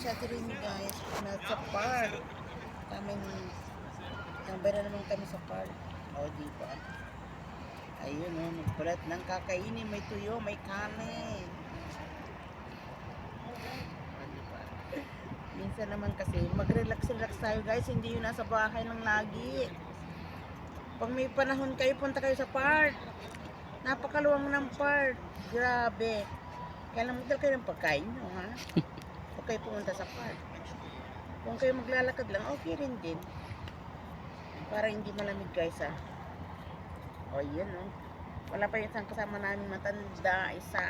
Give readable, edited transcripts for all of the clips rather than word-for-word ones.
sa atin guys, nasa park. Kami, tambay na naman kami sa park. O, di ba? Ayun o, nagbalat ng kakainin. May tuyo, may kanin. O, di ba? Minsan naman kasi, mag-relax-relax tayo guys. Hindi yun nasa bahay lang lagi. Pag may panahon kayo, punta kayo sa park. Napakaluwang ng park. Grabe. Kaya lang magdala kayo ng pagkain, no, ha? Huwag kayo pumunta sa park. Kung kayo maglalakad lang, okay rin din. Para hindi malamig guys, ha? O, yun, no? Wala pa yung isang kasama namin matanda, isa.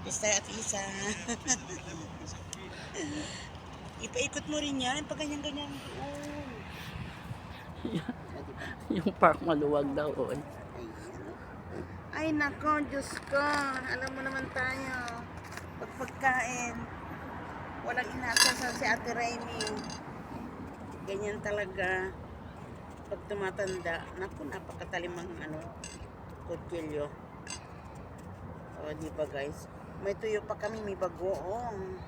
Isa at isa. Ipaikot mo rin yan, pag ganyan-ganyan. Yung park maluwag daw. Oy. Ay nako, Diyos ko. Alam mo naman tayo. Pagkain. Walang inaasahan si Ate Rainy. Ganyan talaga. Pag tumatanda. Naku, napakatalimang kutsilyo. O, di ba guys? May tuyo pa kami, may bagoong.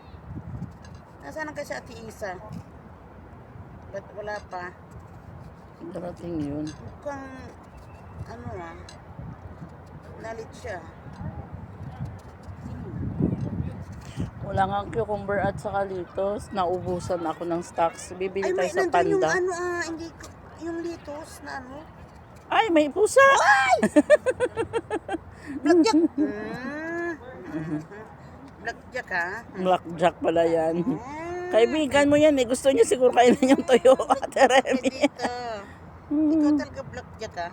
Nasaan na kasi Ate Isa? Ba't wala pa? Darating yun. Mukhang, nalit siya. Wala nga ang cucumber at saka litos. Naubusan ako ng stocks. Bibili Ay, tayo sa nandun yung Panda. hindi ko, yung litos na Ay, may pusa! Blackjack. Blackjack, ha? Blackjack pala yan. Kaibigan mo yan eh. Gusto niya siguro kainin yung tuyo. Ate Remy. Dito. Ikaw talaga blackjack, ha?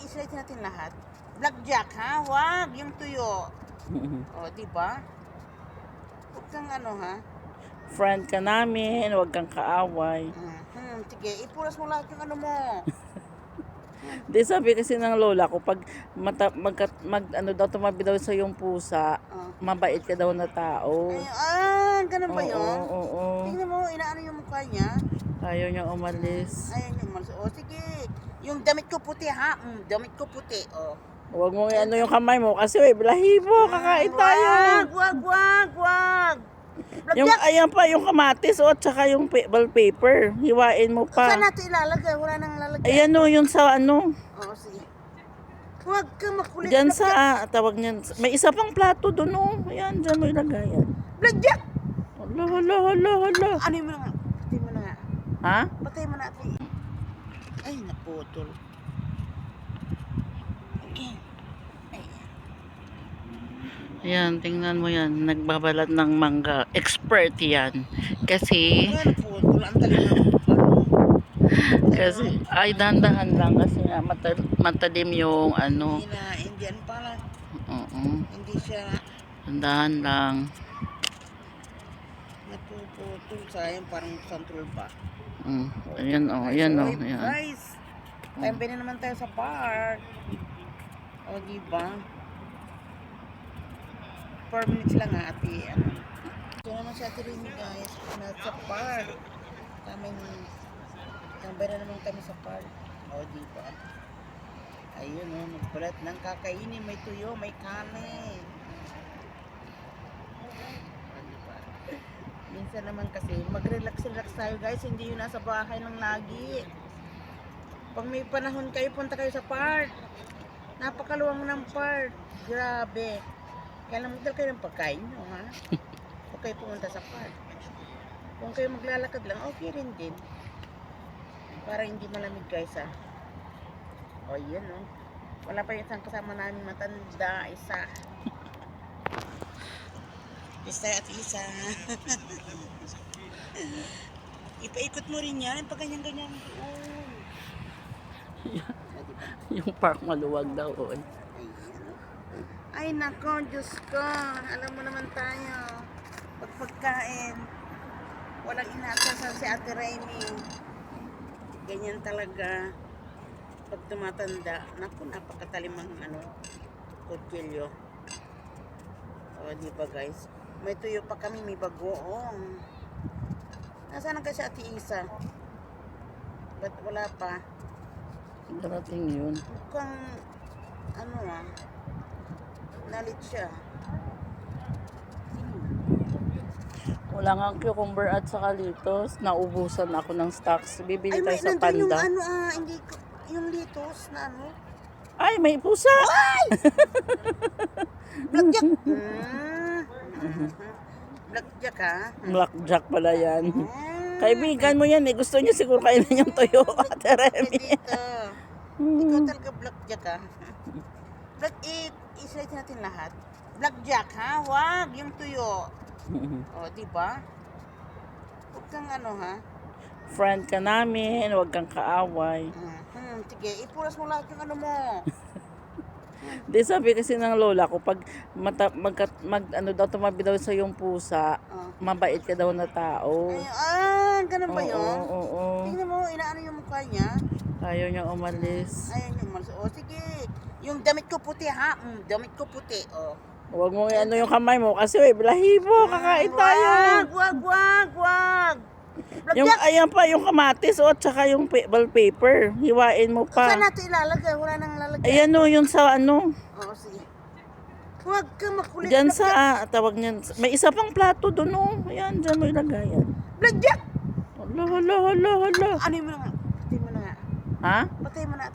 I-select natin lahat. Blackjack, ha? Wag, yung tuyo. O, di ba? Huwag kang ha? Friend ka namin. Huwag kang kaaway. Sige, ipuras mo lahat yung mo. Di sabi kasi ng lola ko, pag daw tumabi daw sa yung pusa, mabait ka daw na tao. Ay, ganun ba yun? Oo. Tingnan mo, inaano yung mukha niya. Ayaw niya umalis. Ayaw niya umalis. O, sige. Yung damit ko puti, ha? Damit ko puti, o. Huwag mo yung kamay mo kasi may balahibo, kakain tayo. Wag. Yung, ayan pa, yung kamatis at saka yung wallpaper. Hiwain mo pa. Saan natin ilalagay? Wala nang lalagay. Ayan yung sa Oo, sige. Huwag kang makulit. Diyan sa, tawag niyan. May isa pang plato doon, Ayan, dyan mo ilagay yan. Blackjack! Hala. Ano mo na nga? Patay mo na nga. Ha? Patay mo na ate. Ay, naputol. Okay. Ayan, tingnan mo yan. Nagbabalat ng mangga. Expert yan. Kasi, Naputol. Ang talim na. kasi, ay, dandahan lang kasi nga matalim yung Hindi ano pala. Oo. Hindi siya Dandahan lang. napuputol. Sayang parang control pa. Ayan, ayan. Guys, time na naman tayo sa park. O, diba? 4 minutes lang ha, ate. Ito naman si Ate Rini guys, nasa park. Kami, tambay na naman kami sa park. O, diba? Ayun o, nagbalat ng kakainin. May tuyo, may kanin. O, diba? Minsan naman kasi, mag-relax-relax tayo guys. Hindi yun nasa bahay lang lagi. Pag may panahon kayo, punta kayo sa park. Napakaluwang ng park. Grabe. Kaya lang magdala kayo ng pagkain, no, ha? Huwag kayo pumunta sa park. Kung kayo maglalakad lang, okay rin din. Para hindi malamig guys, ha? O, yun, no? Wala pa yung isang kasama namin matanda, isa. Isa at isa. Ipaikot mo rin yan, pag ganyan-ganyan. Yung park maluwag daw. Oy. Ay nako, Diyos ko. Alam mo naman tayo. Pagkain. Walang inaasahan si Ate Rainy. Ganyan talaga. Pag tumatanda. Naku, napakatalimang kutsilyo. O, di ba guys? May tuyo pa kami, may bagoong. Nasaan na kasi Ate Isa? Ba't wala pa? Darating yun. Mukhang, nalit siya. Wala nga ang cucumber at saka litos. Naubusan ako ng stocks. Bibili Ay, tayo may sa nandun yung Panda. ano, hindi ko, yung litos na ano. Ay, may pusa! Blackjack. Blackjack ha? Blackjack pala yan. Mm. Kaibigan mo yan eh. Gusto niya siguro kainin yung tuyo, Ate Remy. Dito. Ikaw talaga blackjack ha? I-select natin lahat. Blackjack ha? Wag, yung tuyo. O, di ba? Huwag kang ano ha? Friend ka namin, huwag kang kaaway. Sige, ipuras mo lahat yung ano mo. Di sabi kasi ng lola ko, pag ano daw, tumabi daw sa yung pusa, mabait ka daw na tao. Ay, ganun ba yun? Oo. Tingnan mo, inaano yung mukha niya. Ayaw niya umalis. Ayun yung malas. O, sige. Yung damit ko puti ha? Damit ko puti. O. Huwag mo ano yung kamay mo kasi may balahibo, kakain tayo. Wag. Yung, Blackjack. ayan pa, yung kamatis at saka yung wallpaper. Hiwain mo Saan pa. natin ilalagay? Wala nang lalagay. Ayan o, yung sa ano. Oo, sige. Huwag ka makulit. Diyan Blackjack. sa, tawag niyan. May isa pang plato doon o. Ayan, dyan mo ilagay yan. Blackjack! Hala. Ano mo na nga? Patay mo na nga. Ha? Patay mo na.